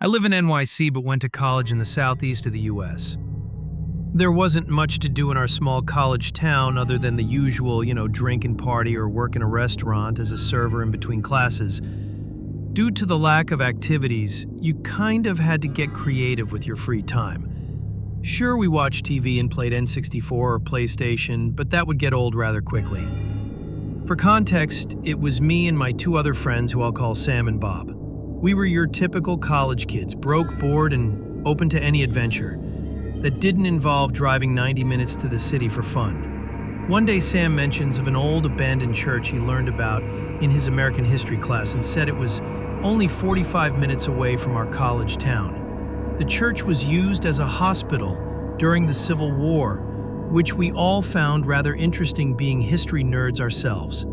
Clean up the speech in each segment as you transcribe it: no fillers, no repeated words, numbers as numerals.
I live in NYC but went to college in the southeast of the US. There wasn't much to do in our small college town other than the usual, drink and party or work in a restaurant as a server in between classes. Due to the lack of activities, you kind of had to get creative with your free time. Sure, we watched TV and played N64 or PlayStation, but that would get old rather quickly. For context, it was me and my two other friends who I'll call Sam and Bob. We were your typical college kids, broke, bored, and open to any adventure that didn't involve driving 90 minutes to the city for fun. One day Sam mentions of an old abandoned church he learned about in his American history class and said it was only 45 minutes away from our college town. The church was used as a hospital during the Civil War, which we all found rather interesting being history nerds ourselves.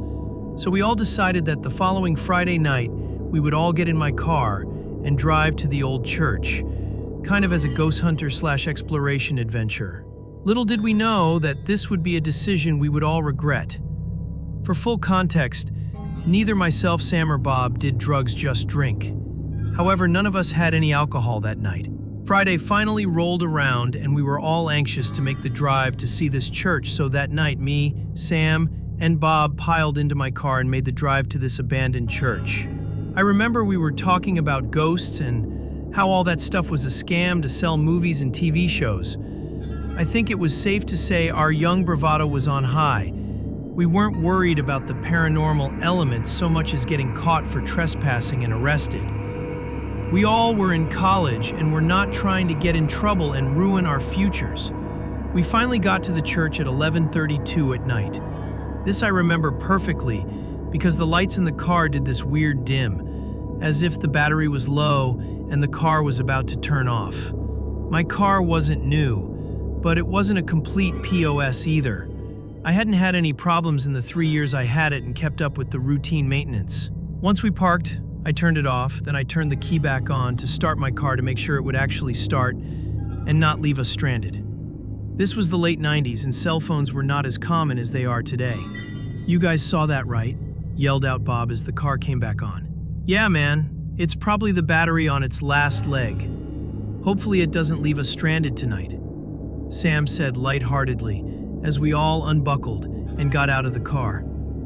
So we all decided that the following Friday night we would all get in my car and drive to the old church, kind of as a ghost hunter / exploration adventure. Little did we know that this would be a decision we would all regret. For full context, neither myself, Sam, or Bob did drugs, just drink. However, none of us had any alcohol that night. Friday finally rolled around and we were all anxious to make the drive to see this church, so that night me, Sam, and Bob piled into my car and made the drive to this abandoned church. I remember we were talking about ghosts and how all that stuff was a scam to sell movies and TV shows. I think it was safe to say our young bravado was on high. We weren't worried about the paranormal elements so much as getting caught for trespassing and arrested. We all were in college and were not trying to get in trouble and ruin our futures. We finally got to the church at 11:32 at night. This I remember perfectly because the lights in the car did this weird dim, as if the battery was low and the car was about to turn off. My car wasn't new, but it wasn't a complete POS either. I hadn't had any problems in the 3 years I had it and kept up with the routine maintenance. Once we parked, I turned it off, then I turned the key back on to start my car to make sure it would actually start and not leave us stranded. This was the late 90s and cell phones were not as common as they are today. "You guys saw that, right?" yelled out Bob as the car came back on. "Yeah, man, it's probably the battery on its last leg. Hopefully it doesn't leave us stranded tonight," Sam said lightheartedly as we all unbuckled and got out of the car.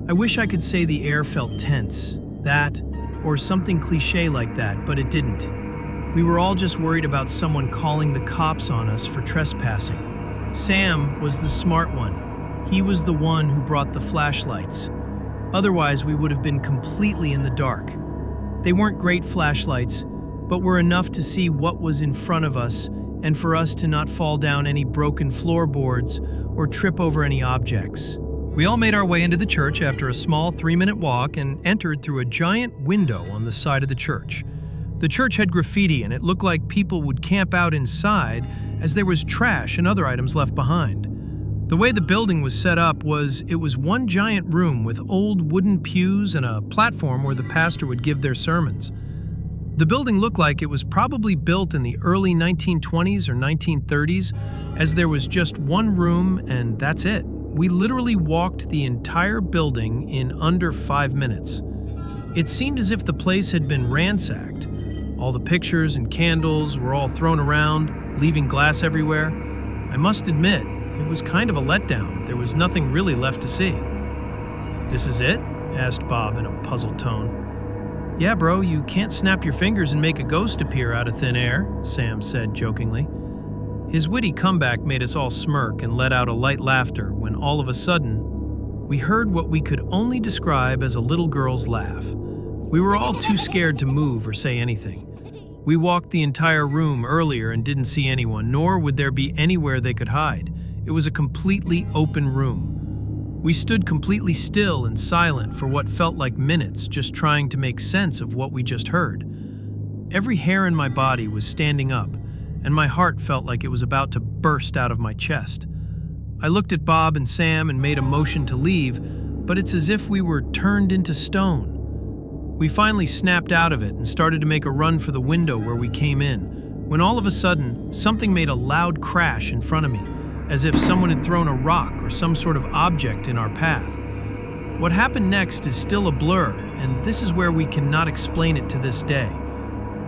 I wish I could say the air felt tense, that, or something cliche like that, but it didn't. We were all just worried about someone calling the cops on us for trespassing. Sam was the smart one. He was the one who brought the flashlights. Otherwise, we would have been completely in the dark. They weren't great flashlights, but were enough to see what was in front of us and for us to not fall down any broken floorboards or trip over any objects. We all made our way into the church after a small 3-minute walk and entered through a giant window on the side of the church. The church had graffiti and it looked like people would camp out inside as there was trash and other items left behind. The way the building was set up was it was one giant room with old wooden pews and a platform where the pastor would give their sermons. The building looked like it was probably built in the early 1920s or 1930s, as there was just one room and that's it. We literally walked the entire building in under 5 minutes. It seemed as if the place had been ransacked. All the pictures and candles were all thrown around, leaving glass everywhere. I must admit, it was kind of a letdown. There was nothing really left to see. "This is it?" asked Bob in a puzzled tone. "Yeah, bro, you can't snap your fingers and make a ghost appear out of thin air," Sam said jokingly. His witty comeback made us all smirk and let out a light laughter when all of a sudden, we heard what we could only describe as a little girl's laugh. We were all too scared to move or say anything. We walked the entire room earlier and didn't see anyone, nor would there be anywhere they could hide. It was a completely open room. We stood completely still and silent for what felt like minutes, just trying to make sense of what we just heard. Every hair in my body was standing up, and my heart felt like it was about to burst out of my chest. I looked at Bob and Sam and made a motion to leave, but it's as if we were turned into stone. We finally snapped out of it and started to make a run for the window where we came in, when all of a sudden, something made a loud crash in front of me, as if someone had thrown a rock or some sort of object in our path. What happened next is still a blur, and this is where we cannot explain it to this day.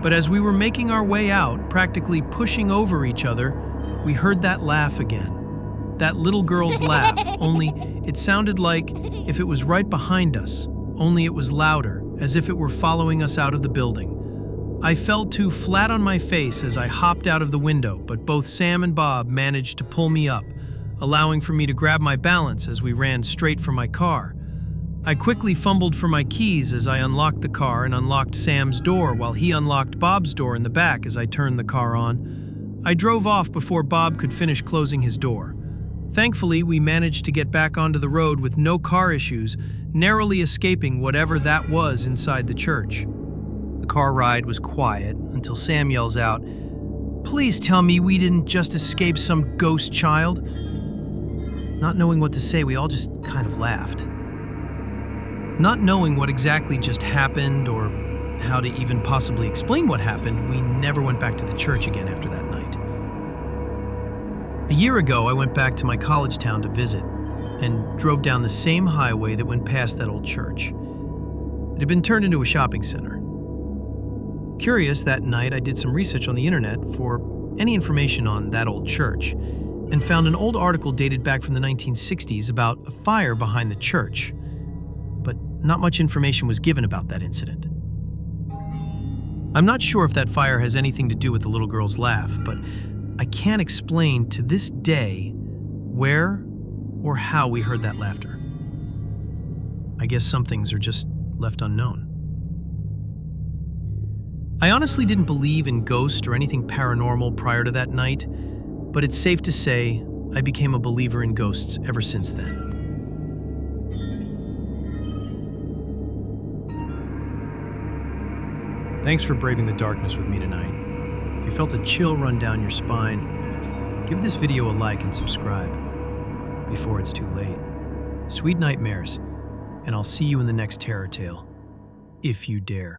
But as we were making our way out, practically pushing over each other, we heard that laugh again. That little girl's laugh, only it sounded like if it was right behind us, only it was louder, as if it were following us out of the building. I fell too flat on my face as I hopped out of the window, but both Sam and Bob managed to pull me up, allowing for me to grab my balance as we ran straight for my car. I quickly fumbled for my keys as I unlocked the car and unlocked Sam's door while he unlocked Bob's door in the back as I turned the car on. I drove off before Bob could finish closing his door. Thankfully, we managed to get back onto the road with no car issues, narrowly escaping whatever that was inside the church. The car ride was quiet until Sam yells out, "Please tell me we didn't just escape some ghost child." Not knowing what to say, we all just kind of laughed. Not knowing what exactly just happened or how to even possibly explain what happened, we never went back to the church again after that night. A year ago, I went back to my college town to visit and drove down the same highway that went past that old church. It had been turned into a shopping center. Curious, that night I did some research on the internet for any information on that old church and found an old article dated back from the 1960s about a fire behind the church, but not much information was given about that incident. I'm not sure if that fire has anything to do with the little girl's laugh, but I can't explain to this day where or how we heard that laughter. I guess some things are just left unknown. I honestly didn't believe in ghosts or anything paranormal prior to that night, but it's safe to say I became a believer in ghosts ever since then. Thanks for braving the darkness with me tonight. If you felt a chill run down your spine, give this video a like and subscribe before it's too late. Sweet nightmares, and I'll see you in the next terror tale, if you dare.